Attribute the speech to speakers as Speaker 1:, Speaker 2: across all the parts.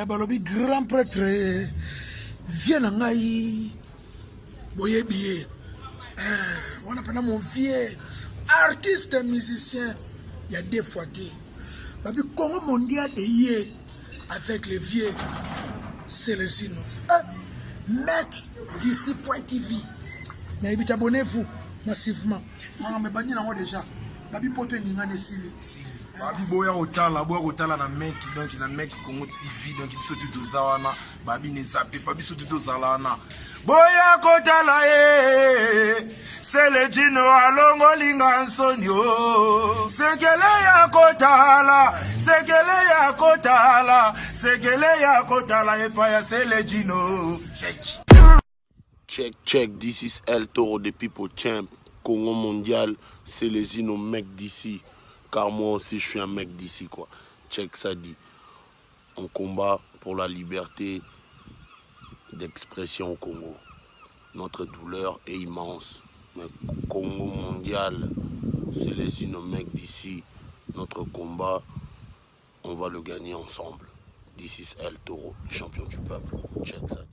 Speaker 1: balobi grand prêtre viens na ngai boye biye on appelle mon vieux artiste musicien il y a des fois que babi Congo mondial de hier avec les vieux Célestino mec d'ici point TV mais abonnez-vous massivement on me banni nango déjà babi poto ningane sili
Speaker 2: babi boya otala na mec donc na mec Congo TV donc biso tout zawana babi ne zappe pas biso tout zalana boya kotala c'est le dino alongo linga nsonyo sekele ya kotala epa c'est le dino
Speaker 3: check this is El Toro de People Champ Congo mondial c'est les Zino mec d'ici car moi aussi je suis un mec d'ici quoi. Check ça dit on combat pour la liberté d'expression au Congo. Notre douleur est immense. Mais Congo mondial, c'est les mecs d'ici. Notre combat, on va le gagner ensemble. This is El Toro, le champion du peuple. Check ça.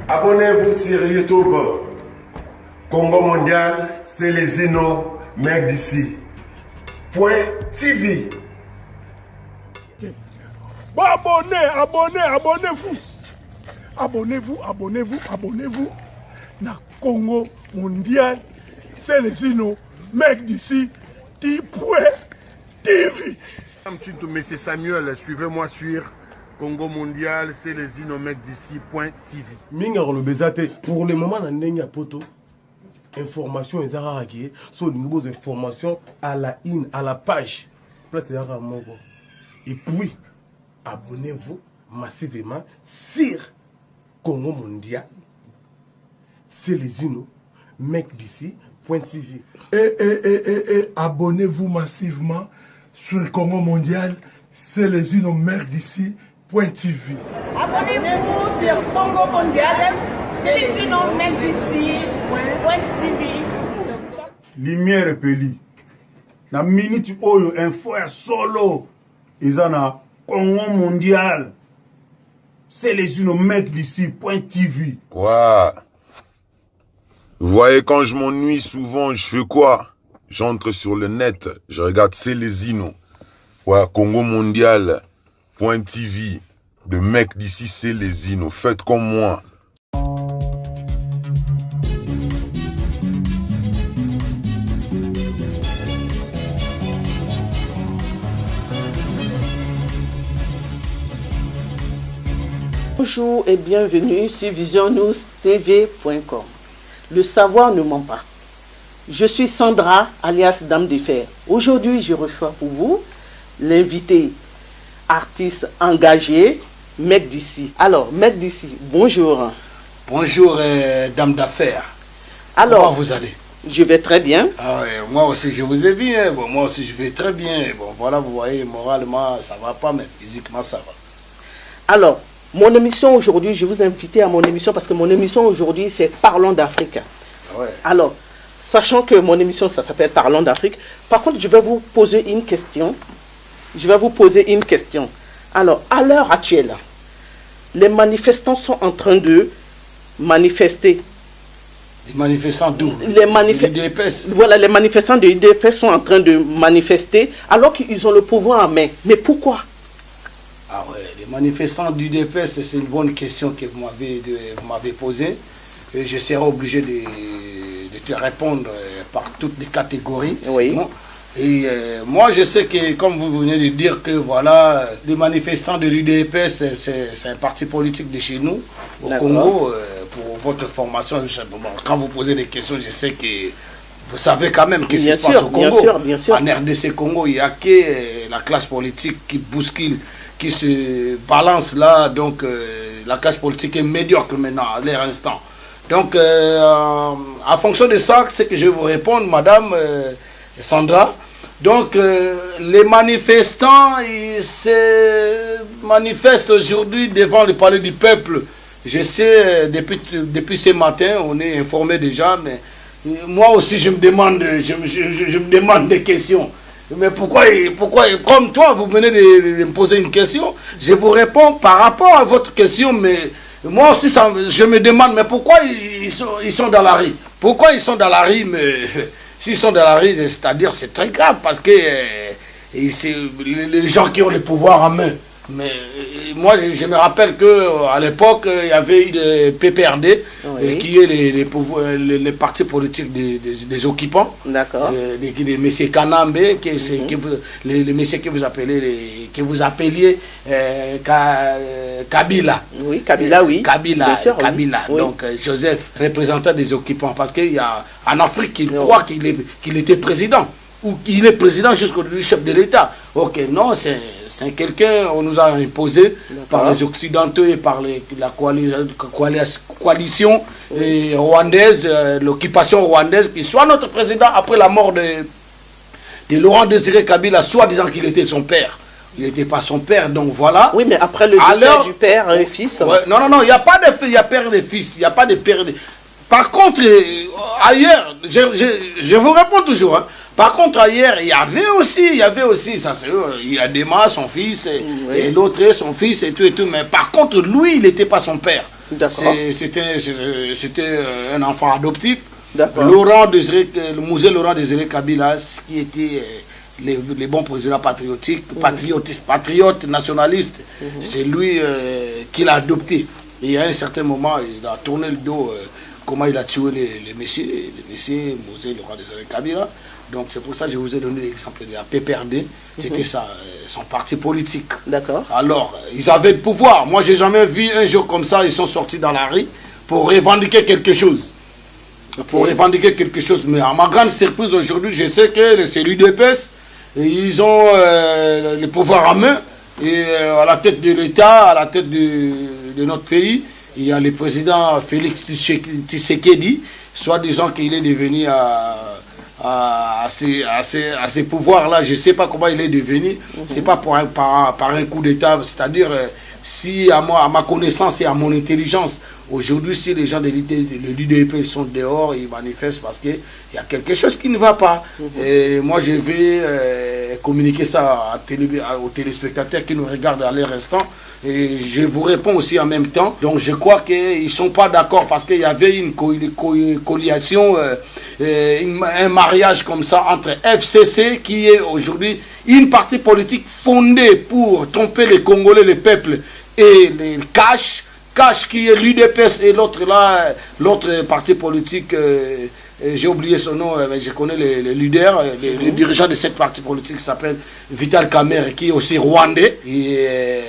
Speaker 4: Abonnez-vous sur YouTube. Congo mondial, c'est les mecs d'ici. Point TV.
Speaker 1: Bon, abonnez-vous. Abonnez-vous. Na Congo mondial, c'est les mecs d'ici. TV.
Speaker 3: Monsieur Samuel, suivez-moi sur Congo mondial, c'est les mecs d'ici. TV.
Speaker 5: Minga le bezate pour le moment na ndenge poto. Information ezara qui sont de nouvelles informations à la in à la page. Place ezara moko. Et puis abonnez-vous massivement sur Congo mondial. C'est les mecs d'ici. .tv.
Speaker 1: Abonnez-vous massivement sur Congo mondial. C'est les mecs d'ici. .tv.
Speaker 6: Abonnez-vous sur Congo mondial. C'est les mecs d'ici. .tv.
Speaker 7: Lumière peli. Na minute oyo info ya solo. Izana Congo mondial. C'est les mecs d'ici. .tv.
Speaker 8: Ouais. Vous voyez, quand je m'ennuie souvent, je fais quoi? J'entre sur le net, je regarde Célésino. Ouais, Congo mondial. .tv. De mec d'ici Célésino. Faites comme moi.
Speaker 9: Bonjour et bienvenue sur visionnewstv.com. Le savoir ne ment pas. Je suis Sandra, alias Dame de Fer. Aujourd'hui, je reçois pour vous l'invité artiste engagé, Mec d'ici. Alors, Mec d'ici, bonjour.
Speaker 10: Bonjour, Dame d'affaires.
Speaker 9: Alors,
Speaker 10: comment vous allez?
Speaker 9: Je vais très bien.
Speaker 10: Ah ouais, moi aussi, je vous ai vu. Hein. Bon, moi aussi, je vais très bien. Bon, voilà, vous voyez, moralement, ça va pas, mais physiquement, ça va.
Speaker 9: Alors, mon émission aujourd'hui, je vous ai invité à mon émission parce que mon émission aujourd'hui, c'est Parlons d'Afrique.
Speaker 10: Ouais.
Speaker 9: Alors, sachant que mon émission, ça s'appelle Parlons d'Afrique, par contre, je vais vous poser une question. Alors, à l'heure actuelle, les manifestants sont en train de manifester.
Speaker 10: Les manifestants d'où?
Speaker 9: UDPS. Voilà, les manifestants de UDPS sont en train de manifester alors qu'ils ont le pouvoir en main. Mais pourquoi?
Speaker 10: Ah ouais, les manifestants du DPS, c'est une bonne question que vous m'avez posée. Et je serai obligé de te répondre par toutes les catégories.
Speaker 9: Oui.
Speaker 10: Et moi, je sais que, comme vous venez de dire, que voilà, les manifestants de l'UDPS, c'est un parti politique de chez nous, au Congo. Pour votre formation, quand vous posez des questions, je sais que vous savez quand même qu'est-ce qui se passe au Congo.
Speaker 9: Bien sûr.
Speaker 10: En RDC Congo, il n'y a que la classe politique qui bouscule, qui se balance là. Donc, la classe politique est médiocre maintenant, à leur instant. Donc, en fonction de ça, c'est que je vais vous répondre, Madame Sandra. Donc, les manifestants, ils se manifestent aujourd'hui devant le palais du peuple. Je sais, depuis ce matin, on est informé déjà, mais moi aussi, je me demande des questions. Mais pourquoi, comme toi, vous venez de me poser une question, je vous réponds par rapport à votre question, mais moi aussi, je me demande, mais pourquoi ils sont dans la rue? Pourquoi ils sont dans la rue? Mais s'ils sont dans la rue, c'est-à-dire c'est très grave, parce que c'est les gens qui ont le pouvoir en main. Mais moi, je me rappelle qu'à l'époque, il y avait eu le PPRD, qui est les partis politiques des occupants.
Speaker 9: D'accord.
Speaker 10: Les messieurs Kanambe, les messieurs que vous appeliez Kabila.
Speaker 9: Oui, Kabila, oui.
Speaker 10: Kabila,
Speaker 9: bien sûr,
Speaker 10: Kabila.
Speaker 9: Oui.
Speaker 10: Donc Joseph, représentant des occupants, parce qu'il y a en Afrique, il croit qu'il était président. Ou qu'il est président jusqu'au chef de l'État. Ok, non, c'est quelqu'un, on nous a imposé par les Occidentaux et par la coalition rwandaise, l'occupation rwandaise, qui soit notre président après la mort de Laurent Désiré Kabila, soit disant qu'il était son père. Il n'était pas son père, donc voilà.
Speaker 9: Oui, mais après le décès du père et fils.
Speaker 10: Ouais, non, il n'y a pas de il y a père et fils, il n'y a pas de père et... Par contre, ailleurs, je vous réponds toujours, hein. Par contre, ailleurs, il y avait aussi, ça c'est il y a Dema, son fils, et l'autre son fils, et tout, mais par contre, lui, il n'était pas son père. C'était un enfant adoptif. Laurent Désiré Kabila, qui était les bons présidents patriotiques, patriotes nationalistes, c'est lui qui l'a adopté. Et à un certain moment, il a tourné le dos, comment il a tué les messieurs, Mosé, Laurent Désiré Kabila. Donc c'est pour ça que je vous ai donné l'exemple de la PPRD. C'était son parti politique. D'accord. Alors, ils avaient le pouvoir. Moi, j'ai jamais vu un jour comme ça, ils sont sortis dans la rue pour revendiquer quelque chose. Pour revendiquer quelque chose. Mais à ma grande surprise aujourd'hui, je sais que c'est l'UDPS, ils ont le pouvoir en main. Et à la tête de l'État, à la tête de notre pays, il y a le président Félix Tshisekedi, soi-disant qu'il est devenu à ces pouvoirs-là, je ne sais pas comment il est devenu, c'est pas par un coup d'État, c'est-à-dire, si à ma connaissance et à mon intelligence, aujourd'hui, si les gens de l'UDP sont dehors, ils manifestent parce qu'il y a quelque chose qui ne va pas. Et moi, je vais communiquer ça aux téléspectateurs qui nous regardent à leur instant. Et je vous réponds aussi en même temps. Donc, je crois qu'ils ne sont pas d'accord parce qu'il y avait une coalition, un mariage comme ça entre FCC, qui est aujourd'hui une partie politique fondée pour tromper les Congolais, les peuples, et les Cash qui est l'UDPS, et l'autre là, l'autre parti politique, j'ai oublié son nom, mais je connais les leaders, les dirigeants de cette parti politique, qui s'appelle Vital Kamerhe, qui est aussi rwandais, il est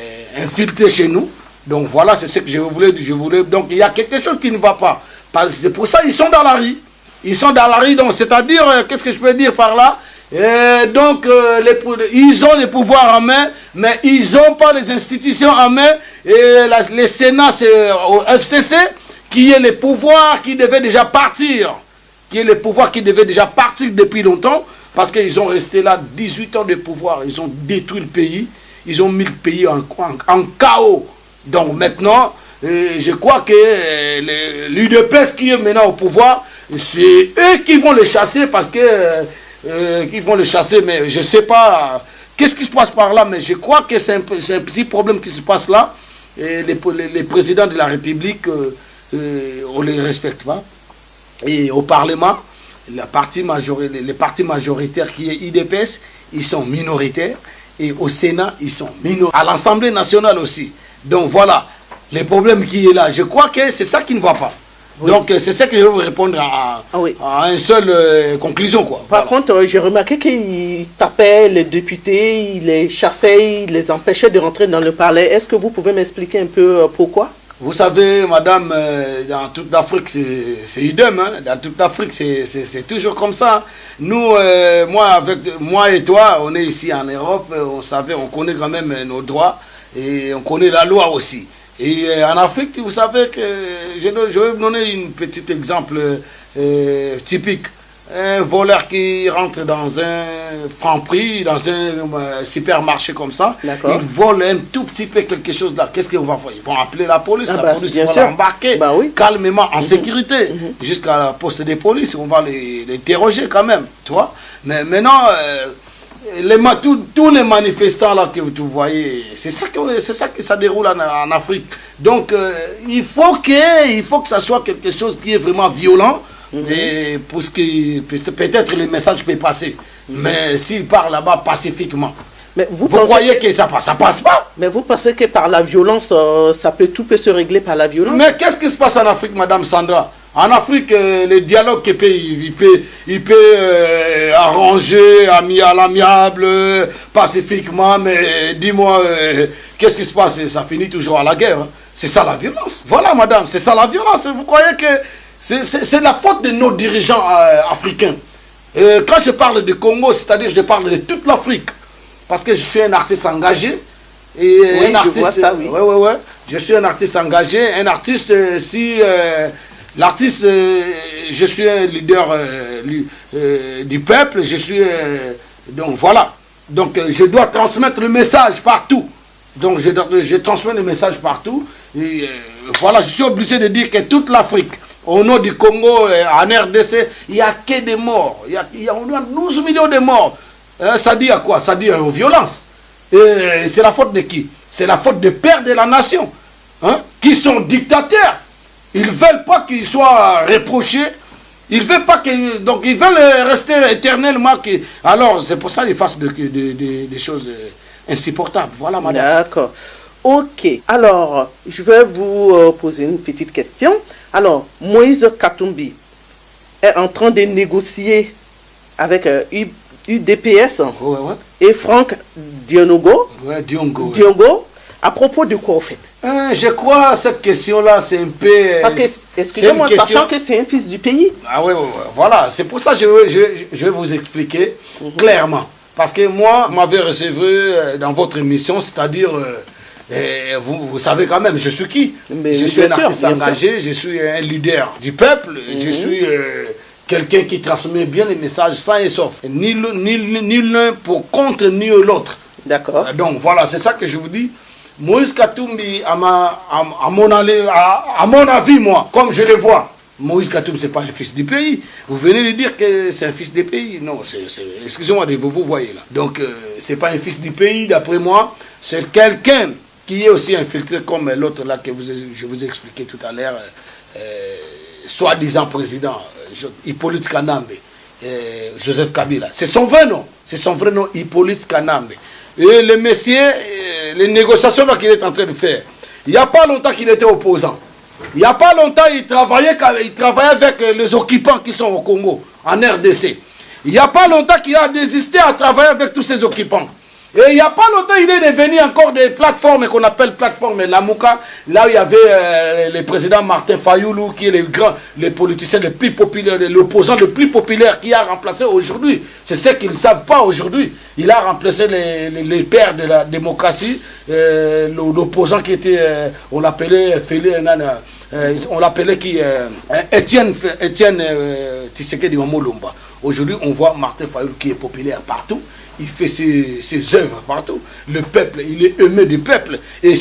Speaker 10: infiltré chez nous. Donc voilà, c'est ce que je voulais. Donc il y a quelque chose qui ne va pas. C'est pour ça qu'ils sont dans la rue. Ils sont dans la rue, donc c'est-à-dire, qu'est-ce que je peux dire par là? Donc, ils ont les pouvoirs en main, mais ils n'ont pas les institutions en main. Et le Sénat, c'est au FCC, qui est le pouvoir qui devait déjà partir. Depuis longtemps, parce qu'ils ont resté là 18 ans de pouvoir. Ils ont détruit le pays. Ils ont mis le pays en chaos. Donc maintenant, je crois que l'UDPS qui est maintenant au pouvoir, c'est eux qui vont les chasser parce que... mais je ne sais pas qu'est-ce qui se passe par là, mais je crois que c'est un petit problème qui se passe là. Et les présidents de la République, on ne les respecte pas. Et au Parlement, les partis majoritaires qui est UDPS, ils sont minoritaires. Et au Sénat, ils sont minoritaires. À l'Assemblée nationale aussi. Donc voilà, les problèmes qui est là. Je crois que c'est ça qui ne va pas. Oui. Donc c'est ça que je vais vous répondre à une seule conclusion, quoi.
Speaker 9: Par contre, j'ai remarqué qu'il tapait les députés, il les chassait, il les empêchait de rentrer dans le palais. Est-ce que vous pouvez m'expliquer un peu pourquoi?
Speaker 10: Vous savez, madame, dans toute l'Afrique, c'est idem. Hein? Dans toute l'Afrique, c'est toujours comme ça. Nous, moi et toi, on est ici en Europe, on connaît quand même nos droits et on connaît la loi aussi. Et en Afrique, vous savez que je vais vous donner un petit exemple typique. Un voleur qui rentre dans un Franprix, dans un supermarché comme ça, il vole un tout petit peu quelque chose là. Qu'est-ce qu'ils vont faire? Ils vont appeler la police. La police va l'embarquer calmement, en sécurité, jusqu'à la poste de police. On va l'interroger quand même, tu vois. Mais maintenant, tous les manifestants là que vous voyez, c'est ça que ça déroule en Afrique. Donc il faut que ça soit quelque chose qui est vraiment violent, et pour ce que peut-être le message peut passer. Mais s'il part là-bas pacifiquement,
Speaker 9: mais vous
Speaker 10: croyez que ça passe pas?
Speaker 9: Mais vous pensez que par la violence, tout peut se régler par la violence?
Speaker 10: Mais qu'est-ce qui se passe en Afrique, Madame Sandra? En Afrique, le dialogue il peut arranger à l'amiable, pacifiquement, mais dis-moi, qu'est-ce qui se passe? Ça finit toujours à la guerre. Hein. C'est ça la violence. Voilà, madame, c'est ça la violence. Vous croyez que c'est la faute de nos dirigeants africains? Quand je parle du Congo, c'est-à-dire je parle de toute l'Afrique. Parce que je suis un artiste engagé. Et
Speaker 9: oui,
Speaker 10: un artiste,
Speaker 9: je vois ça, oui.
Speaker 10: Ouais. Je suis un artiste engagé. Un artiste, l'artiste, je suis un leader du peuple. Je suis... donc voilà. Donc je dois transmettre le message partout. Donc je transmets le message partout. Et, voilà, je suis obligé de dire que toute l'Afrique, au nom du Congo, en RDC, il n'y a que des morts. Il y a 12 millions de morts. Ça dit à quoi? Ça dit aux violences. C'est la faute de qui? C'est la faute des pères de la nation, hein, qui sont dictateurs. Ils ne veulent pas qu'ils soient reprochés. Ils veulent pas que, donc ils veulent rester éternellement. Alors c'est pour ça qu'ils fassent des choses insupportables. Voilà, madame.
Speaker 9: D'accord. Ok. Alors, je vais vous poser une petite question. Alors, Moïse Katumbi est en train de négocier avec UDPS et Franck Diongo. Diongo. À propos de quoi, au fait?
Speaker 10: Je crois cette question-là, c'est un peu...
Speaker 9: Parce que, excusez-moi, sachant que c'est un fils du pays.
Speaker 10: Ah oui, voilà. C'est pour ça que je vais vous expliquer clairement. Parce que moi, m'avez recevé dans votre émission, c'est-à-dire... vous savez quand même, je suis qui? Je suis un artiste engagé, je suis un leader du peuple, je suis quelqu'un qui transmet bien les messages sans et sauf. Ni l'un pour contre, ni l'autre.
Speaker 9: D'accord.
Speaker 10: Donc voilà, c'est ça que je vous dis. Moïse Katumbi, à mon avis, moi, comme je le vois, Moïse Katumbi, ce n'est pas un fils du pays. Vous venez de dire que c'est un fils du pays. Non, excusez-moi, vous voyez là. Donc, ce n'est pas un fils du pays, d'après moi. C'est quelqu'un qui est aussi infiltré comme l'autre là que je vous ai expliqué tout à l'heure, soi-disant président, Hippolyte Kanambe, Joseph Kabila. C'est son vrai nom. C'est son vrai nom, Hippolyte Kanambe. Et le monsieur, les négociations qu'il est en train de faire, il n'y a pas longtemps qu'il était opposant. Il n'y a pas longtemps, il travaillait avec les occupants qui sont au Congo, en RDC. Il n'y a pas longtemps qu'il a désisté à travailler avec tous ces occupants. Et il n'y a pas longtemps, il est devenu encore des plateformes qu'on appelle plateformes Lamouka, là où il y avait le président Martin Fayoulou, qui est les politiciens les plus populaires, l'opposant le plus populaire qui a remplacé aujourd'hui. C'est ce qu'ils ne savent pas aujourd'hui. Il a remplacé les pères de la démocratie, l'opposant qui était, on l'appelait Étienne Tshisekedi Mamolomba. Aujourd'hui, on voit Martin Fayoulou qui est populaire partout. Il fait ses œuvres partout. Le peuple, il est aimé du peuple. Et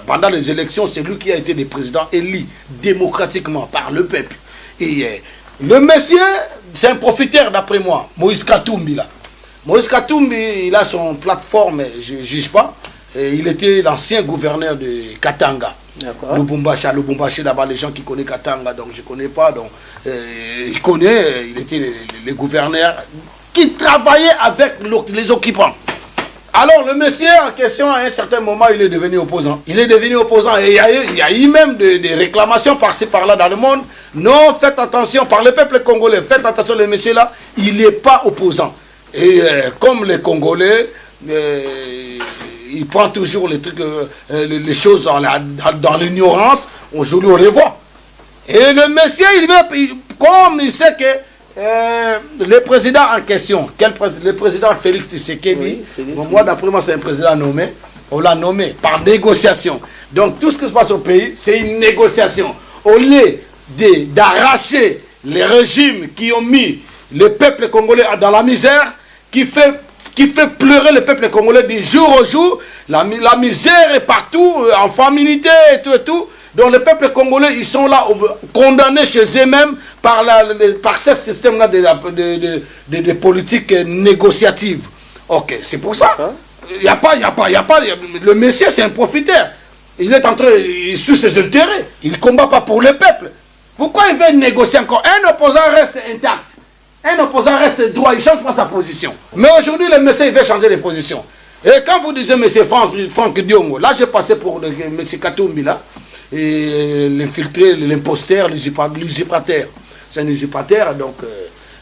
Speaker 10: pendant les élections, c'est lui qui a été le président élu démocratiquement par le peuple. Et le monsieur, c'est un profiteur d'après moi, Moïse Katumbi là. Moïse Katumbi, il a son plateforme, je ne juge pas. Et il était l'ancien gouverneur de Katanga. Lubumbashi, là-bas, les gens qui connaissent Katanga, donc je ne connais pas. Donc, il était le gouverneur qui travaillait avec les occupants. Alors le monsieur en question, à un certain moment, il est devenu opposant. Il est devenu opposant et il y a eu même des réclamations par-ci par-là dans le monde. Non, faites attention, par le peuple congolais, faites attention, le monsieur là, il n'est pas opposant. Et comme les Congolais, il prend toujours les trucs, les choses dans l'ignorance, aujourd'hui on les voit. Et le monsieur, comme il sait que le président en question, le président Félix Tshisekedi, moi d'après moi c'est un président nommé, on l'a nommé par négociation. Donc tout ce qui se passe au pays, c'est une négociation. Au lieu d'arracher les régimes qui ont mis le peuple congolais dans la misère, qui fait pleurer le peuple congolais du jour au jour, la misère est partout, en familité et tout. Donc les peuples congolais, ils sont là condamnés chez eux-mêmes par ce système-là de politiques négociatives. Ok, c'est pour ça. Il n'y a pas, le monsieur c'est un profiteur. Il est en train, il suit ses intérêts. Il ne combat pas pour le peuple. Pourquoi il veut négocier encore? Un opposant reste intact. Un opposant reste droit, il ne change pas sa position. Mais aujourd'hui, le monsieur il veut changer les positions. Et quand vous disiez M. Franck Diongo, là j'ai passé pour M. Katumbi, là, l'infiltré, l'imposteur, l'usurpateur. C'est un usurpateur, donc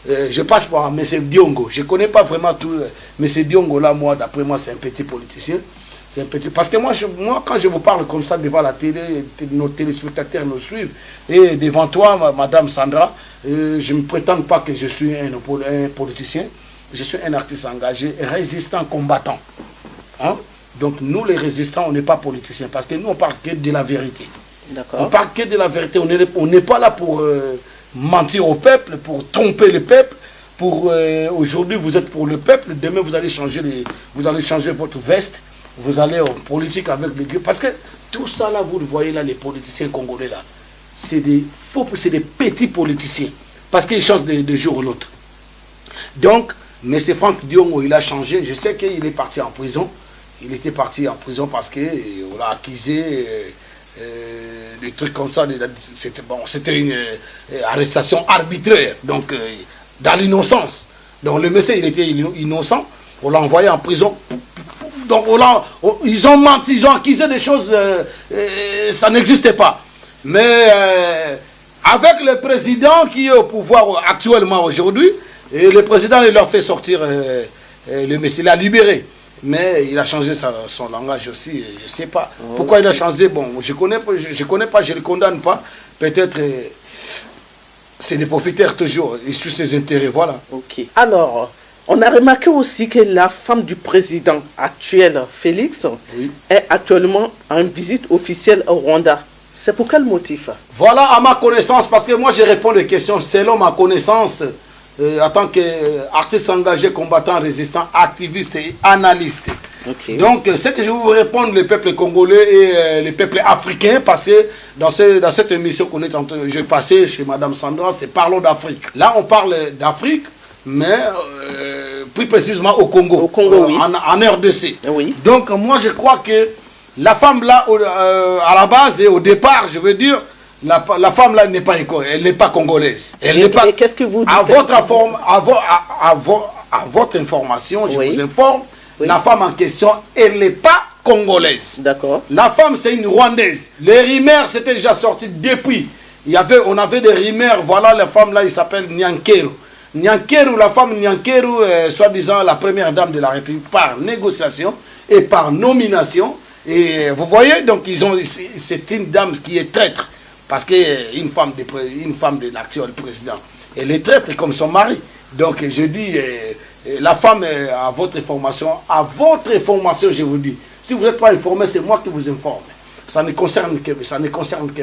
Speaker 10: je passe par M. Diongo. Je ne connais pas vraiment tout. M. Diongo, là, moi, d'après moi, c'est un petit politicien. C'est un petit... Parce que moi, quand je vous parle comme ça devant la télé, nos téléspectateurs nous suivent, et devant toi, Madame Sandra, je ne me prétends pas que je suis un politicien. Je suis un artiste engagé, résistant, combattant. Hein? Donc nous, les résistants, on n'est pas politiciens, parce que nous, on parle que de la vérité. On parle que de la vérité. On n'est pas là pour mentir au peuple, pour tromper le peuple. Aujourd'hui, vous êtes pour le peuple, demain, vous allez changer votre veste. Vous allez en politique avec les gueux. Parce que tout ça là, vous le voyez là, les politiciens congolais là, c'est des petits politiciens. Parce qu'ils changent de jour à l'autre. Donc, M. Franck Diongo, il a changé. Je sais qu'il est parti en prison. Il était parti en prison parce qu'on l'a accusé des trucs comme ça. C'était une arrestation arbitraire. Donc, dans l'innocence. Donc, le monsieur, il était innocent. On l'a envoyé en prison. Donc ils ont menti, ils ont accusé des choses, ça n'existait pas. Mais avec le président qui est au pouvoir actuellement aujourd'hui, le président il leur fait sortir le monsieur, il a libéré. Mais il a changé son langage aussi, je ne sais pas. Pourquoi il a changé? Bon, je connais pas, je ne le condamne pas. Peut-être c'est des profiteurs toujours, ils suivent ses intérêts, voilà.
Speaker 9: Ok. Alors, on a remarqué aussi que la femme du président actuel, Félix, est actuellement en visite officielle au Rwanda. C'est pour quel motif?
Speaker 10: Voilà, à ma connaissance, parce que moi je réponds aux questions selon ma connaissance, en tant qu'artiste engagé, combattant, résistant, activiste et analyste. Donc, ce que je vais vous répondre, le peuple congolais et le peuple africain, parce que dans cette émission qu'on est en train de... Je passais chez Madame Sandra, c'est Parlons d'Afrique. Là, on parle d'Afrique, mais plus précisément au Congo,
Speaker 9: oui.
Speaker 10: en RDC.
Speaker 9: Oui.
Speaker 10: Donc moi je crois que la femme là, à la base et au départ, je veux dire, la femme là n'est pas congolaise. Elle n'est pas.
Speaker 9: Qu'est-ce que vous dites?
Speaker 10: À votre information, je vous informe, la femme en question, elle n'est pas congolaise.
Speaker 9: D'accord.
Speaker 10: La femme c'est une Rwandaise. Les rumeurs c'était déjà sorti depuis. On avait des rumeurs, voilà la femme là, il s'appelle Nyankeru. Nyankeru, la femme Nyankeru, soi-disant la première dame de la République par négociation et par nomination. Et vous voyez, donc c'est une dame qui est traître. Parce qu'une femme de l'actuel président, elle est traître comme son mari. Donc je dis, la femme, à votre information, je vous dis, si vous n'êtes pas informé, c'est moi qui vous informe. Ça ne concerne que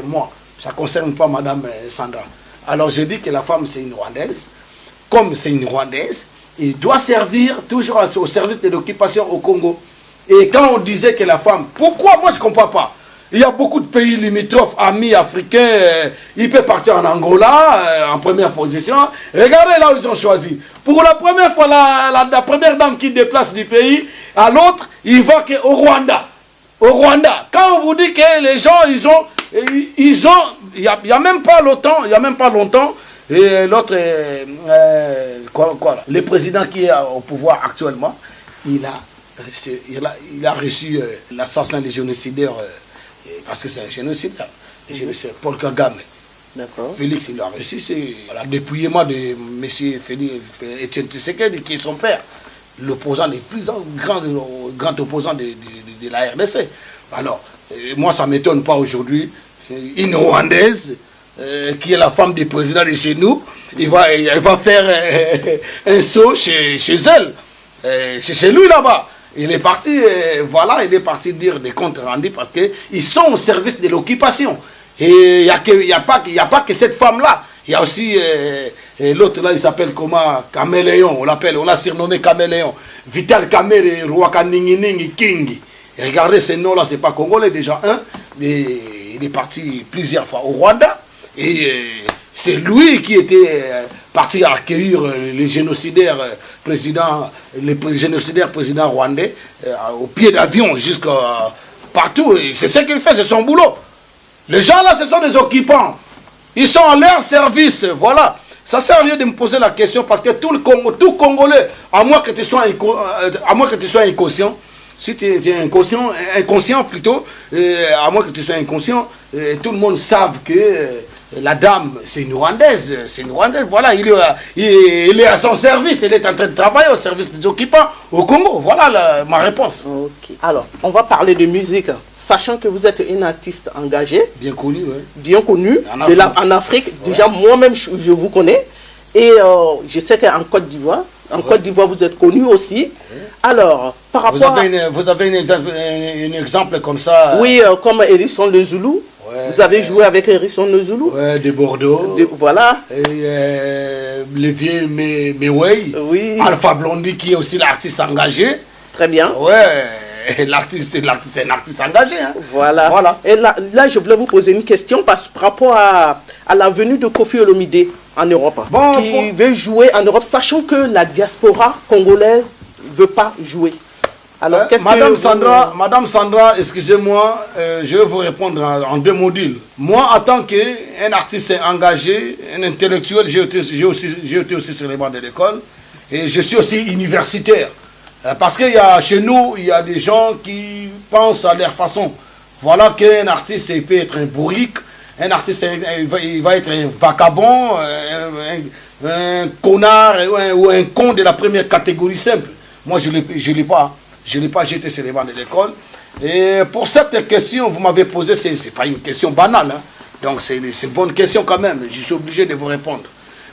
Speaker 10: moi. Ça ne concerne pas Madame Sandra. Alors je dis que la femme, c'est une Rwandaise. Comme c'est une Rwandaise, il doit servir toujours au service de l'occupation au Congo. Et quand on disait que la femme, pourquoi moi je ne comprends pas? Il y a beaucoup de pays limitrophes, amis africains, il peut partir en Angola, en première position. Regardez là où ils ont choisi. Pour la première fois, la première dame qui déplace du pays à l'autre, il va au Rwanda. Au Rwanda. Quand on vous dit que les gens, il n'y a même pas longtemps, et l'autre, le président qui est au pouvoir actuellement, il a reçu l'assassin des génocidaires, parce que c'est un génocidaire, Paul Kagame. Félix, il a reçu le dépouillement de M. Etienne Tshisekedi, qui est son père, l'opposant le plus grand opposant de la RDC. Alors, moi, ça ne m'étonne pas aujourd'hui, une Rwandaise, qui est la femme du président de chez nous, elle va faire un saut chez elle, chez lui là-bas. Il est parti, il est parti dire des comptes rendus parce qu'ils sont au service de l'occupation. Et il n'y a pas que cette femme-là. Il y a aussi l'autre là, il s'appelle comment? Caméléon, on l'a surnommé Caméléon. Vital Kamere, Rwakaninginingi Kingi. Et regardez, ces noms-là, c'est pas congolais déjà, mais il est parti plusieurs fois au Rwanda. Et c'est lui qui était parti accueillir les génocidaires présidents rwandais au pied d'avion jusqu'à partout. C'est ce qu'il fait, c'est son boulot. Les gens là, ce sont des occupants. Ils sont à leur service, voilà. Ça sert à rien de me poser la question parce que tout Congolais, à moins que tu sois inconscient, si tu es inconscient plutôt, à moins que tu sois inconscient, tout le monde savent que la dame, c'est une Rwandaise, voilà, il est à son service, elle est en train de travailler au service des occupants au Congo, voilà ma réponse.
Speaker 9: Ok. Alors, on va parler de musique, sachant que vous êtes une artiste engagée.
Speaker 10: Bien connue, oui.
Speaker 9: Bien connue, en Afrique. Ouais. Déjà, moi-même, je vous connais, et je sais qu'en Côte d'Ivoire, Côte d'Ivoire, vous êtes connu aussi. Ouais. Alors, par rapport
Speaker 10: vous avez un exemple comme ça?
Speaker 9: Oui, comme Hérisson le Zoulou. Ouais, vous avez joué avec Hérisson le Zoulou?
Speaker 10: Oui, de Bordeaux.
Speaker 9: Voilà.
Speaker 10: Et le vieux Mewey.
Speaker 9: Oui.
Speaker 10: Alpha Blondy qui est aussi l'artiste engagé.
Speaker 9: Très bien.
Speaker 10: Ouais, c'est un artiste engagé. Hein.
Speaker 9: Voilà. Et là, je voulais vous poser une question par rapport à la venue de Koffi Olomide en Europe. Bon, qui veut jouer en Europe, sachant que la diaspora congolaise ne veut pas jouer. Alors,
Speaker 10: Madame Sandra, excusez-moi, je vais vous répondre en 2 modules. Moi, en tant qu'un artiste engagé, un intellectuel, j'ai été aussi sur les bancs de l'école et je suis aussi universitaire. Parce que chez nous, il y a des gens qui pensent à leur façon. Voilà qu'un artiste, il peut être un bourrique, un artiste, il va être un vagabond, un connard ou un con de la première catégorie simple. Moi, je ne l'ai pas. Je n'ai pas jeté sur les bancs de l'école. Et pour cette question, vous m'avez posé, ce n'est pas une question banale. Hein. Donc c'est une bonne question quand même. Je suis obligé de vous répondre.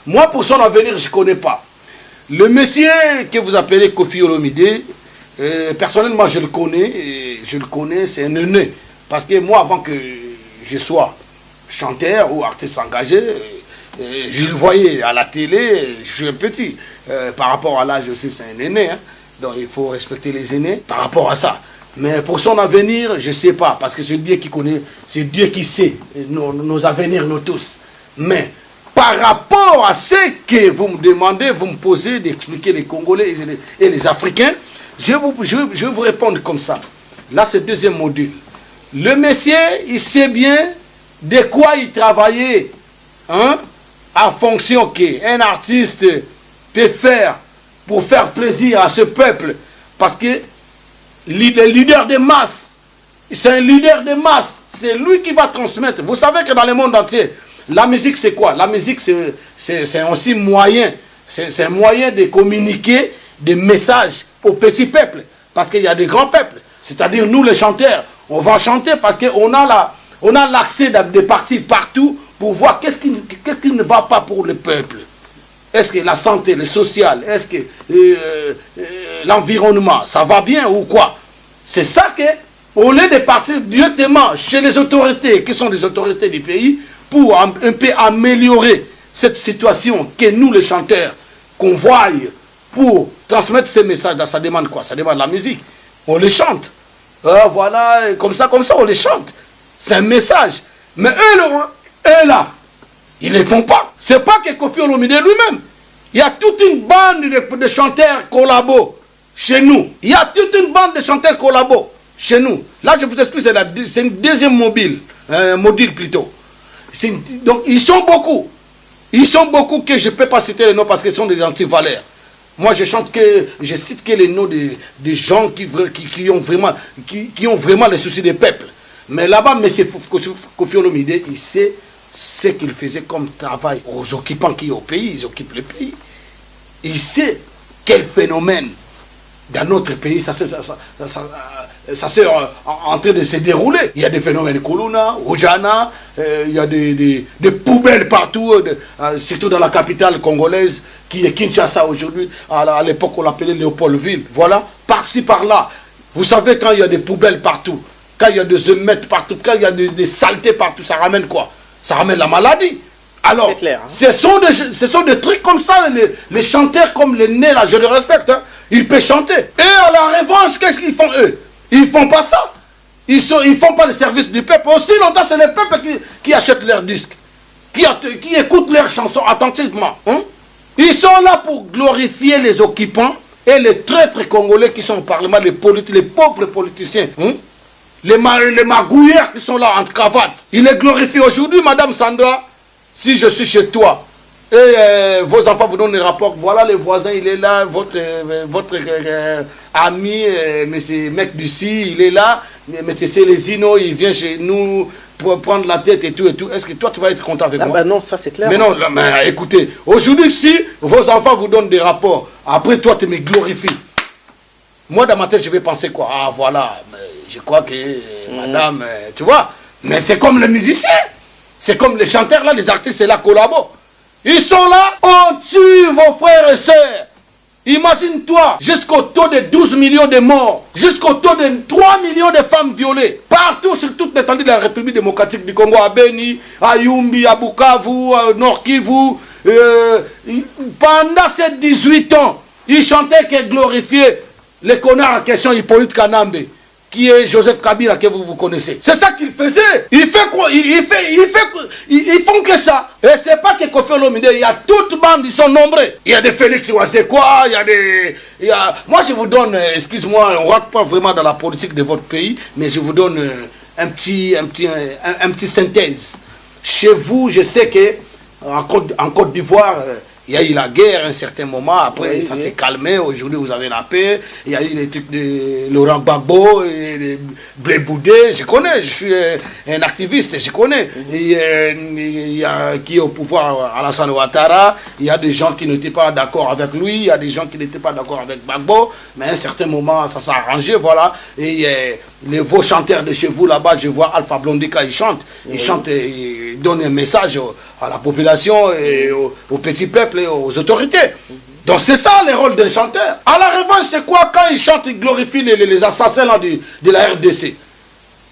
Speaker 10: Moi, pour son avenir, je ne connais pas. Le monsieur que vous appelez Koffi Olomide, personnellement, je le connais, c'est un aîné. Parce que moi, avant que je sois chanteur ou artiste engagé, je le voyais à la télé, je suis un petit. Par rapport à l'âge aussi, c'est un aîné. Hein. Donc il faut respecter les aînés par rapport à ça. Mais pour son avenir, je ne sais pas, parce que c'est Dieu qui connaît, c'est Dieu qui sait nos avenirs, nous tous. Mais par rapport à ce que vous me demandez, vous me posez d'expliquer les Congolais et les Africains, je vais vous répondre comme ça. Là, c'est le 2e module. Le monsieur, il sait bien de quoi il travaillait, hein, en fonction qu'un artiste peut faire pour faire plaisir à ce peuple. Parce que le leader des masses, c'est un leader des masses. C'est lui qui va transmettre. Vous savez que dans le monde entier, la musique c'est quoi? La musique c'est aussi moyen. C'est un moyen de communiquer des messages au petit peuple. Parce qu'il y a des grands peuples. C'est-à-dire nous les chanteurs, on va chanter parce qu'on a l'accès de partir partout pour voir qu'est-ce qui ne va pas pour le peuple. Est-ce que la santé, le social, est-ce que l'environnement, ça va bien ou quoi? C'est ça que, au lieu de partir directement chez les autorités, qui sont les autorités du pays, pour un peu améliorer cette situation que nous, les chanteurs, qu'on voie pour transmettre ces messages, ça demande quoi? Ça demande la musique. On les chante. Voilà, comme ça, on les chante. C'est un message. Mais eux là, ils ne les font pas. C'est pas que Koffi Olomide lui-même. Il y a toute une bande de chanteurs collabos chez nous. Il y a toute une bande de chanteurs collabos chez nous. Là, je vous explique, c'est une 2e module plutôt. Donc, ils sont beaucoup. Ils sont beaucoup que je ne peux pas citer les noms parce qu'ils sont des anti-valeurs. Moi, je cite que les noms des gens qui ont vraiment les soucis des peuples. Mais là-bas, M. Koffi Olomide, il sait ce qu'il faisait comme travail aux occupants qui au pays, ils occupent le pays. Il sait quel phénomène dans notre pays, ça s'est en train de se dérouler. Il y a des phénomènes Kuluna, Ojana, il y a des poubelles partout, surtout dans la capitale congolaise, qui est Kinshasa aujourd'hui. À l'époque, on l'appelait Léopoldville. Voilà, par-ci, par-là. Vous savez, quand il y a des poubelles partout, quand il y a des émeutes partout, quand il y a des saletés partout, ça ramène quoi? Ça ramène la maladie. Alors, clair, hein. ce sont des trucs comme ça, les chanteurs comme les nés, là, je les respecte, hein, ils peuvent chanter. Et à la revanche, qu'est-ce qu'ils font eux? Ils ne font pas ça. Ils ne font pas le service du peuple. Aussi longtemps, c'est le peuple qui achète leurs disques, qui écoute leurs chansons attentivement. Hein? Ils sont là pour glorifier les occupants et les traîtres congolais qui sont au Parlement, les pauvres politiciens. Les magouilleurs qui sont là en cravate. Ils les glorifient. Aujourd'hui, Madame Sandra, si je suis chez toi, et vos enfants vous donnent des rapports, voilà les voisins, il est là, votre ami, monsieur mec d'ici, il est là, monsieur Célésino, il vient chez nous pour prendre la tête et tout. Est-ce que toi tu vas être content avec moi?
Speaker 9: Non, ça c'est clair.
Speaker 10: Mais non, mais écoutez, aujourd'hui si vos enfants vous donnent des rapports, après toi tu me glorifies. Moi dans ma tête je vais penser quoi? Ah voilà, mais je crois que madame, tu vois, mais c'est comme les musiciens, c'est comme les chanteurs là, les artistes là collaborent. Ils sont là, on tue vos frères et sœurs. Imagine-toi, jusqu'au taux de 12 millions de morts, jusqu'au taux de 3 millions de femmes violées, partout sur toute l'étendue de la République démocratique du Congo, à Beni, à Yumbi, à Bukavu, à Nord Kivu. Pendant ces 18 ans, ils chantaient que glorifiaient les connards en question, Hippolyte Kanambe, qui est Joseph Kabila, que vous connaissez. C'est ça qu'il faisait. Il fait quoi? Ils font que ça. Et c'est pas que Kofi Olomide, il y a toute bande, ils sont nombreux. Il y a des Félix Ouazekwa, il y a des... Moi, je vous donne, excuse-moi, on ne rentre pas vraiment dans la politique de votre pays, mais je vous donne un petit synthèse. Chez vous, je sais que en Côte d'Ivoire... il y a eu la guerre à un certain moment, après ça s'est calmé, aujourd'hui vous avez la paix, il y a eu les trucs de Laurent Gbagbo, et Blé Boudé, je connais, je suis un activiste, je connais. Il y a qui est au pouvoir, Alassane Ouattara, il y a des gens qui n'étaient pas d'accord avec lui, il y a des gens qui n'étaient pas d'accord avec Gbagbo, mais à un certain moment ça s'est arrangé, voilà. Et les vos chanteurs de chez vous là-bas, je vois Alpha Blondica, il chante, il donne un message à la population et au petit peuple et aux autorités. Donc c'est ça le rôle d'un chanteur. À la revanche, c'est quoi quand il chante, il glorifie les assassins là, de la RDC.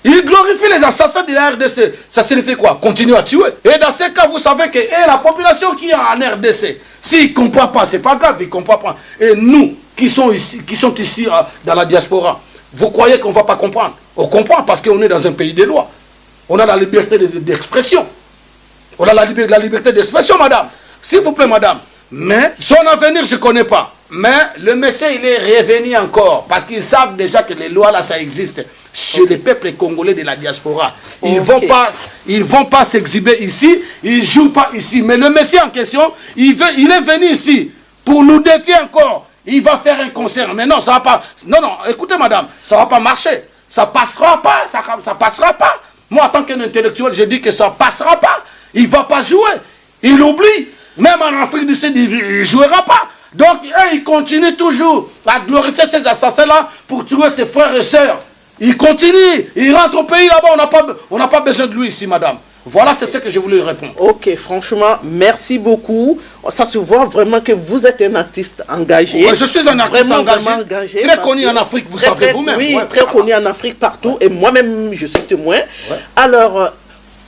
Speaker 10: Il glorifie les assassins de la RDC. Ça signifie quoi? Continuer à tuer. Et dans ces cas, vous savez que la population qui est en RDC, s'ils ne comprennent pas, c'est pas grave, ils ne comprennent pas. Et nous, qui sont ici dans la diaspora, vous croyez qu'on ne va pas comprendre? On comprend parce qu'on est dans un pays de loi. On a la liberté d'expression. On a la liberté d'expression, madame. S'il vous plaît, madame. Mais son avenir, je ne connais pas. Mais le monsieur, il est revenu encore. Parce qu'ils savent déjà que les lois, là, ça existe. Chez les peuples congolais de la diaspora. Ils ne vont pas s'exhiber ici. Ils ne jouent pas ici. Mais le monsieur en question, il est venu ici pour nous défier encore. Il va faire un concert. Mais non, ça va pas. Non, écoutez, madame, ça ne va pas marcher. Ça passera pas. Ça passera pas. Moi, en tant qu'intellectuel, je dis que ça passera pas. Il ne va pas jouer. Il oublie. Même en Afrique du Sud, il ne jouera pas. Donc, il continue toujours à glorifier ces assassins-là pour tuer ses frères et sœurs. Il continue. Il rentre au pays là-bas. On n'a pas besoin de lui ici, madame. Voilà, c'est ce que je voulais répondre.
Speaker 9: Ok, franchement, merci beaucoup. Ça se voit vraiment que vous êtes un artiste engagé.
Speaker 10: Ouais, je suis un artiste engagé, très connu en Afrique, vous savez vous-même.
Speaker 9: Oui, très connu en Afrique partout. Et moi-même, je suis témoin. Ouais. Alors,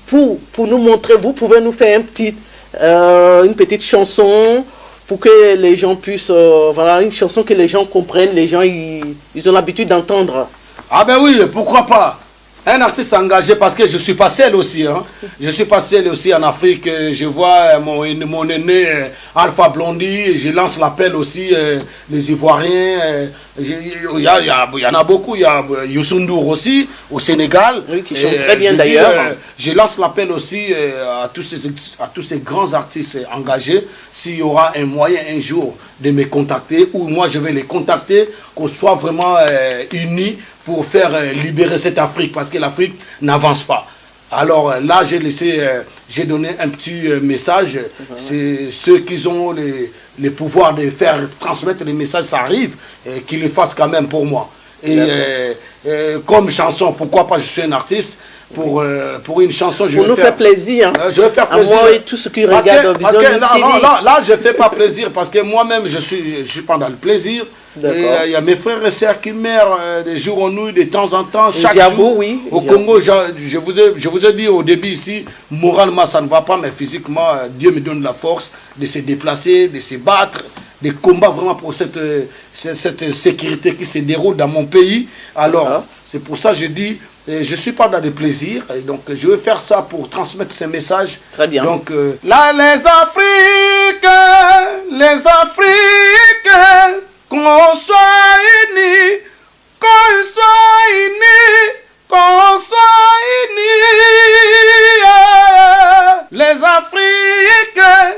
Speaker 9: pour nous montrer, vous pouvez nous faire une petite chanson pour que les gens puissent... voilà, une chanson que les gens comprennent. Les gens, ils ont l'habitude d'entendre.
Speaker 10: Ah ben oui, pourquoi pas? Un artiste engagé parce que je ne suis pas seul aussi. Hein. Je ne suis pas seul aussi en Afrique. Je vois mon aîné Alpha Blondy. Je lance l'appel aussi les Ivoiriens. Il y en a beaucoup. Il y a Youssou N'Dour aussi au Sénégal.
Speaker 9: Oui, qui chante très bien d'ailleurs.
Speaker 10: Je lance l'appel aussi à tous ces grands artistes engagés. S'il y aura un moyen un jour de me contacter ou moi je vais les contacter, qu'on soit vraiment unis pour faire libérer cette Afrique, parce que l'Afrique n'avance pas. Alors là, j'ai donné un petit message. C'est ceux qui ont les pouvoirs de faire transmettre les messages, ça arrive, qu'ils le fassent quand même pour moi. Et comme chanson, pourquoi pas, je suis un artiste, pour une chanson, je vais faire plaisir. Je vais faire plaisir.
Speaker 9: À moi et tout ce qui regarde Vision News TV.
Speaker 10: Là, je ne fais pas plaisir, parce que moi-même, je suis pas dans le plaisir. Il y a mes frères et sœurs qui meurent des jours en nuit, de temps en temps, chaque jour.
Speaker 9: Oui,
Speaker 10: au Congo, je vous ai dit au début ici, moralement ça ne va pas, mais physiquement, Dieu me donne la force de se déplacer, de se battre, de combattre vraiment pour cette sécurité qui se déroule dans mon pays. Alors, c'est pour ça que je dis, je ne suis pas dans le plaisir, et donc je vais faire ça pour transmettre ces messages.
Speaker 9: Très bien.
Speaker 10: Donc, là, les Africains, les Africains, qu'on soit unis, qu'on soit unis, qu'on soit unis. Les Africains,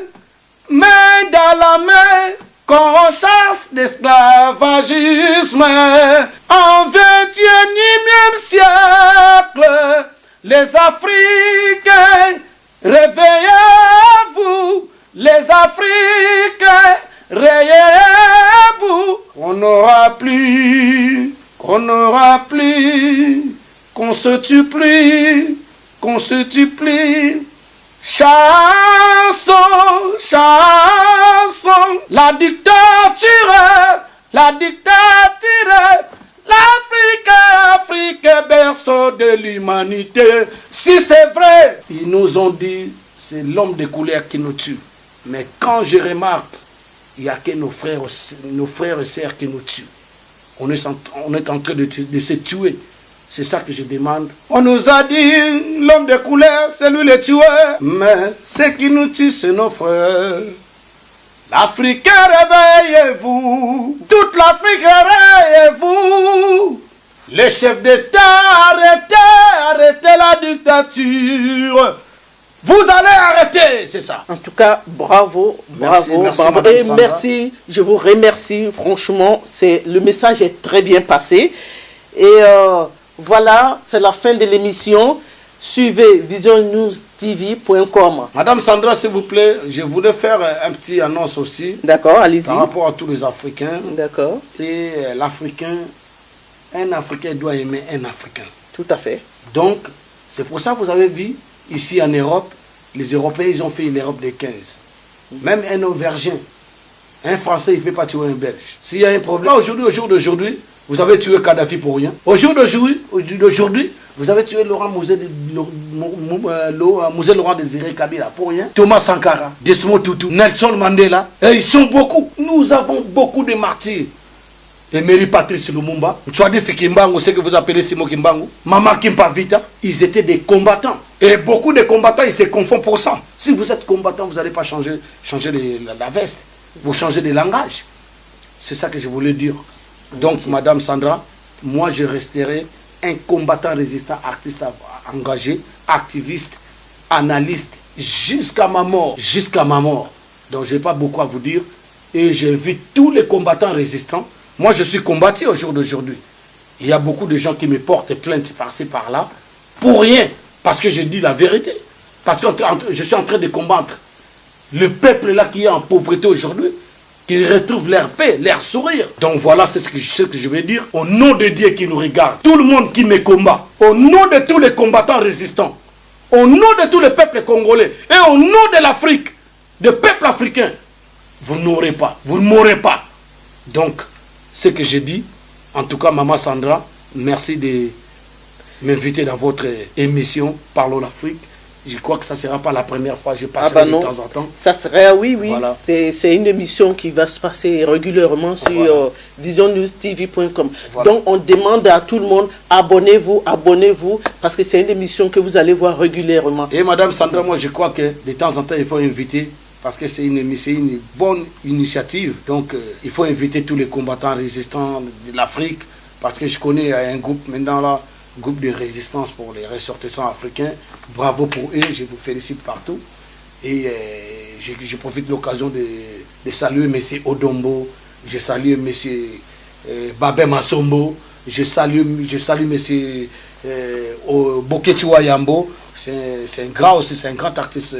Speaker 10: main dans la main, qu'on chasse l'esclavagisme. En 21e siècle, les Africains, réveillez-vous. Les Africains, réveillez-vous. On n'aura plus, qu'on se tue plus, qu'on se tue plus. Chassons, chassons la dictature, l'Afrique, Afrique, berceau de l'humanité. Si c'est vrai, ils nous ont dit, c'est l'homme de couleur qui nous tue. Mais quand je remarque, il n'y a que nos frères et sœurs qui nous tuent. On est en train de se tuer. C'est ça que je demande. On nous a dit, l'homme de couleur, c'est lui le tueur. Mais ce qui nous tue, c'est nos frères. L'Afrique, réveillez-vous. Toute l'Afrique, réveillez-vous. Les chefs d'État, arrêtez la dictature. Vous allez arrêter, c'est ça.
Speaker 9: En tout cas, bravo,
Speaker 10: Merci,
Speaker 9: bravo. Et merci, je vous remercie. Franchement, le message est très bien passé. Et voilà, c'est la fin de l'émission. Suivez visionnewstv.com.
Speaker 10: Madame Sandra, s'il vous plaît, je voulais faire un petit annonce aussi.
Speaker 9: D'accord, allez-y.
Speaker 10: Par rapport à tous les Africains.
Speaker 9: D'accord.
Speaker 10: Et l'Africain, un Africain doit aimer un Africain.
Speaker 9: Tout à fait.
Speaker 10: Donc, c'est pour ça que vous avez vu, ici en Europe, les Européens, ils ont fait l'Europe des 15. Même un Auvergnat, un Français, il ne peut pas tuer un Belge. S'il y a un problème, au jour d'aujourd'hui, vous avez tué Kadhafi pour rien. Au jour d'aujourd'hui, vous avez tué Laurent Laurent Désiré Kabila pour rien. Thomas Sankara, Desmond Tutu, Nelson Mandela. Et ils sont beaucoup. Nous avons beaucoup de martyrs. Emery Patrice Lumumba, Chouadi Fikimbangu, ce que vous appelez Simo Kimbangu, Mama Kimpa Vita, ils étaient des combattants. Et beaucoup de combattants, ils se confondent pour ça. Si vous êtes combattant, vous n'allez pas changer la veste. Vous changez de langage. C'est ça que je voulais dire. Donc, Madame Sandra, moi, je resterai un combattant résistant, artiste engagé, activiste, analyste, jusqu'à ma mort. Jusqu'à ma mort. Donc, je n'ai pas beaucoup à vous dire. Et j'invite tous les combattants résistants. Moi, je suis combattu au jour d'aujourd'hui. Il y a beaucoup de gens qui me portent plainte par-ci, par-là, pour rien. Parce que je dis la vérité. Parce que je suis en train de combattre le peuple là qui est en pauvreté aujourd'hui, qui retrouve leur paix, leur sourire. Donc voilà ce que je veux dire. Au nom de Dieu qui nous regarde, tout le monde qui me combat, au nom de tous les combattants résistants, au nom de tous les peuples congolais, et au nom de l'Afrique, des peuples africains, vous n'aurez pas, vous ne mourrez pas. Donc, ce que je dis, en tout cas, Maman Sandra, merci de m'inviter dans votre émission Parlons l'Afrique. Je crois que ça ne sera pas la première fois, je passerai de temps en temps.
Speaker 9: Ça serait, oui.
Speaker 10: Voilà.
Speaker 9: C'est une émission qui va se passer régulièrement sur visionnewstv.com. Voilà. Donc, on demande à tout le monde, abonnez-vous, parce que c'est une émission que vous allez voir régulièrement.
Speaker 10: Et Madame Sandra, moi, je crois que de temps en temps, il faut inviter, parce que c'est une bonne initiative. Donc, il faut inviter tous les combattants résistants de l'Afrique, parce que je connais un groupe maintenant là, groupe de résistance pour les ressortissants africains. Bravo pour eux, je vous félicite partout. Et je profite de l'occasion de saluer M. Odombo, je salue M. Babé Massombo, je salue M. Boketiwa Yambo. C'est un grand aussi, c'est un grand artiste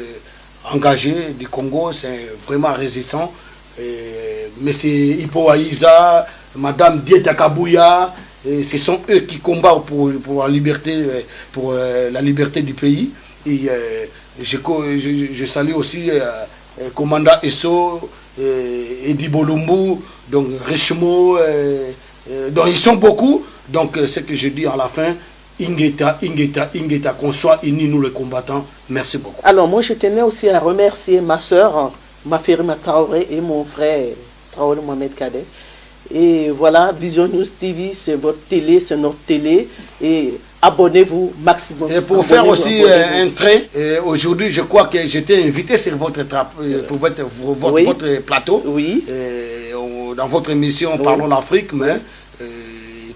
Speaker 10: engagé du Congo, c'est vraiment résistant. M. Ipo Aïza, Mme Dieta Kabouya, et ce sont eux qui combattent pour la liberté du pays. Et je salue aussi commandant Esso, Edi Bolumbu, donc Richemo, donc ils sont beaucoup. Donc ce que je dis à la fin, Ingeta, qu'on soit unis nous les combattants. Merci beaucoup.
Speaker 9: Alors moi je tenais aussi à remercier ma soeur, Mafirima Traoré, et mon frère Traoré Mohamed Kadé. Et voilà, Vision News TV, c'est votre télé, c'est notre télé. Et abonnez-vous maximum.
Speaker 10: Et pour faire aussi un trait, aujourd'hui, je crois que j'étais invité sur votre plateau.
Speaker 9: Oui.
Speaker 10: Dans votre émission Parlons l'Afrique, mais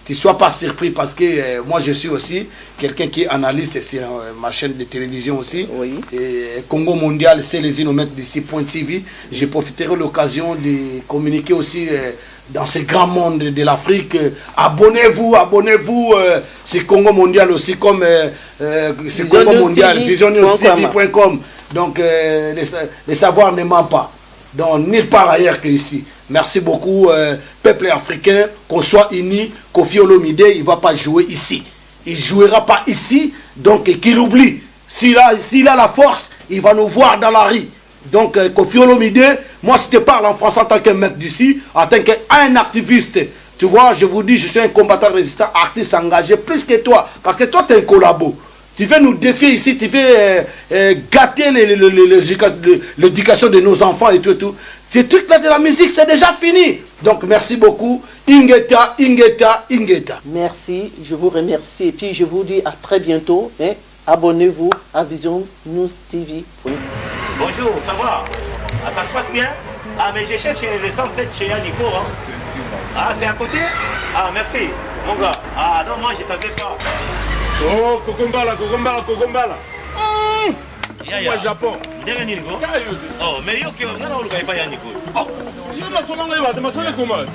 Speaker 10: tu ne sois pas surpris parce que moi je suis aussi quelqu'un qui est analyste sur ma chaîne de télévision aussi.
Speaker 9: Oui.
Speaker 10: Et Congo Mondial, c'est les inomètres d'ici.tv. Je profiterai de l'occasion de communiquer aussi dans ce grand monde de l'Afrique. Abonnez-vous sur Congo Mondial aussi, comme c'est Congo Mondial, visionnewstv.com. Donc les savoirs ne mentent pas. Donc nulle part ailleurs qu'ici. Merci beaucoup, peuple africain, qu'on soit unis. Kofi Olomide, il ne va pas jouer ici. Il ne jouera pas ici, donc qu'il oublie. S'il a la force, il va nous voir dans la rue. Donc Kofi Olomide, moi je te parle en français en tant qu'un mec d'ici, en tant qu'un activiste. Tu vois, je vous dis, je suis un combattant résistant, artiste engagé, plus que toi. Parce que toi, tu es un collabo. Tu veux nous défier ici, tu veux gâter l'éducation de nos enfants et tout et tout. Ces trucs-là de la musique, c'est déjà fini. Donc, merci beaucoup. Ingeta.
Speaker 9: Merci, je vous remercie. Et puis, je vous dis à très bientôt. Hein. Abonnez-vous à Vision News TV.
Speaker 11: Bonjour, ça va? Ça se passe bien? Ah, mais je cherche le 107 chez Yannico. Hein. Ah, c'est à côté? Ah, merci, mon gars. Ah, non, moi, je ne savais pas.
Speaker 12: Oh, Kokombala.
Speaker 11: Moi, Japon. Oh, mais yo qui est pas Yannico.
Speaker 12: Oh, yo m'a sonné comment?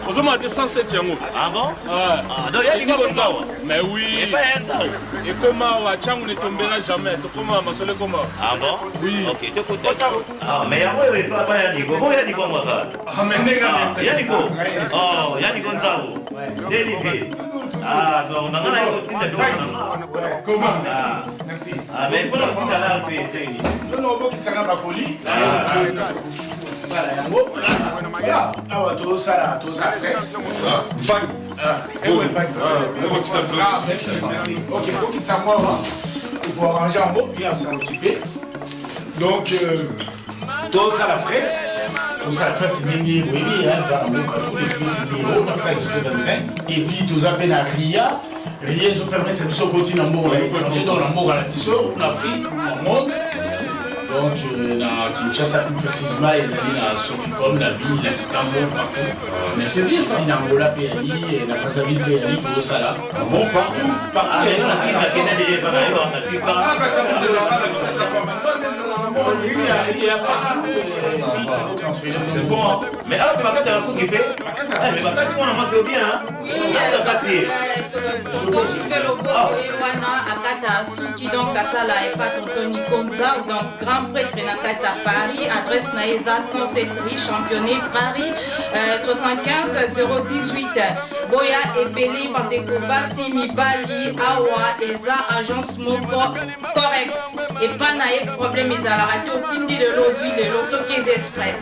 Speaker 12: Vous m'avez 107 yango.
Speaker 11: Ah bon?
Speaker 12: Ah,
Speaker 11: donc Yannico comme
Speaker 12: mais oui.
Speaker 11: Et pas Yannico.
Speaker 12: Et comment Wachang ne tombera jamais? Comment m'a sonné comment?
Speaker 11: Ah bon?
Speaker 12: Oui.
Speaker 11: Ok, tu écoutes. Ah, mais il n'y a pas Yannico. Bon, Yannico, moi, ça.
Speaker 12: Ah, mais
Speaker 11: Yannico. Oh, Yannico Nzao. Délivré. Ah, donc, on a un petit peu.
Speaker 12: Comment?
Speaker 11: Merci. Ah, mais il faut le petit à l'art.
Speaker 12: Non, non, vous qui t'en avez poli. Ça là, yango. Ah, ouais, tout ça, frère. Merci. Ok, vous qui t'en moi, il faut arranger en mot, viens s'en occuper. Donc, tout ça, la frette. Tout ça, la frette, oui, dans le cas tous les plus héros, la frette de C25. Et puis, tout ça, ben à Ria. Rien ne permet de se continuer en mot, dans l'amour à la mission, en Afrique, au monde. Donc, dans Kinshasa, plus précisément, ils allaient dans Soficom, la ville, la Kitambo, partout. Mais c'est bien ça, dans Angola, PAI, dans Brazzaville, PAI, tout ça là. Bon, partout.
Speaker 11: Ah, mais on a dit,
Speaker 12: il y a partout.
Speaker 11: C'est bon, hein? Mais alors, mais Makati, il faut qu'il paie. Mais Makati, on a fait bien, hein?
Speaker 13: Oui, tonton Jupelo Wana Akata Souki, donc Kasala et pas tonton Nikonza, donc grand prêtre Nakata Paris, adresse Naïza 107 rue Championnet Paris, 75 018. Boya et Pelé, Bandeko Bassi, Mibali, Awa, Eza, agence Moko, correct. Et pas naïf problème, ils ont raté au Tindi de l'Ozu, de l'Osokez Express.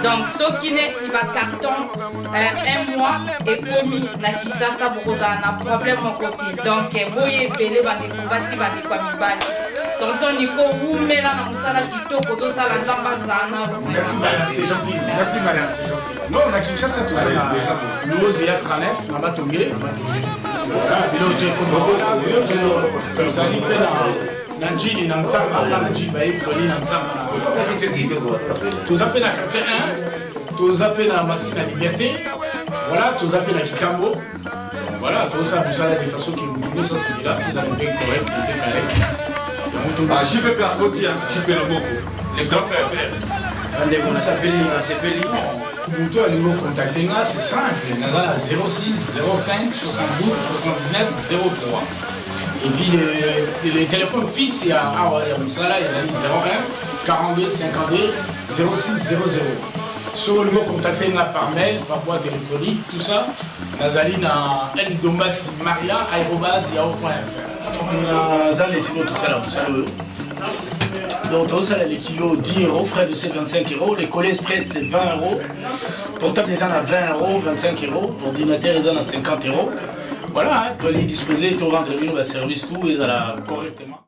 Speaker 13: Donc, ce qui n'est pas carton, un mois et commis, Nakisa, ça vous a un problème en côté. Donc, Boya et Pelé, Bandeko Bassi, Bandeko Mibali. Tonton Nico, où met la Moussala Kito, Kozo Sala Zambazana.
Speaker 12: Merci madame, c'est gentil. Merci madame, c'est gentil. Non, on a Kinshasa tout ça. Nous, il y a 39, Namba Tongé. Vous allez dans Njini, dans Nzamba, dans Njibaï, Toli, dans Nzamba. Tous appels à quartier 1, tous appels à Massina Liberté. Voilà, tous appels à Kikambo. Voilà, tous ça, vous allez de façon que nous, ça c'est là, tous appels bien corrects, bien carrés.
Speaker 14: Ah, j'y vais faire côté, j'y vais le beaucoup. Les grands frères verts.
Speaker 12: On s'appelle Pour à niveau contacter, c'est simple. On a 06 05 72 79 03. Et puis le téléphone fixe, il y a Moussala, il y a 01 42 52 06 00. Sur le mot contacter par mail, par boîte électronique, tout ça, Nazali na Ndombas Maria, yahoo.fr. Nazali, c'est tout ça là, tout ça. Donc, tout ça, les kilos 10 €, frais de c'est 25 €, les collets express c'est 20 €, portable les en à 20 €, 25 €, ordinateur les en à 50 €. Voilà, tu vas les disposer, tu vas rendre le service tout, et ça correctement.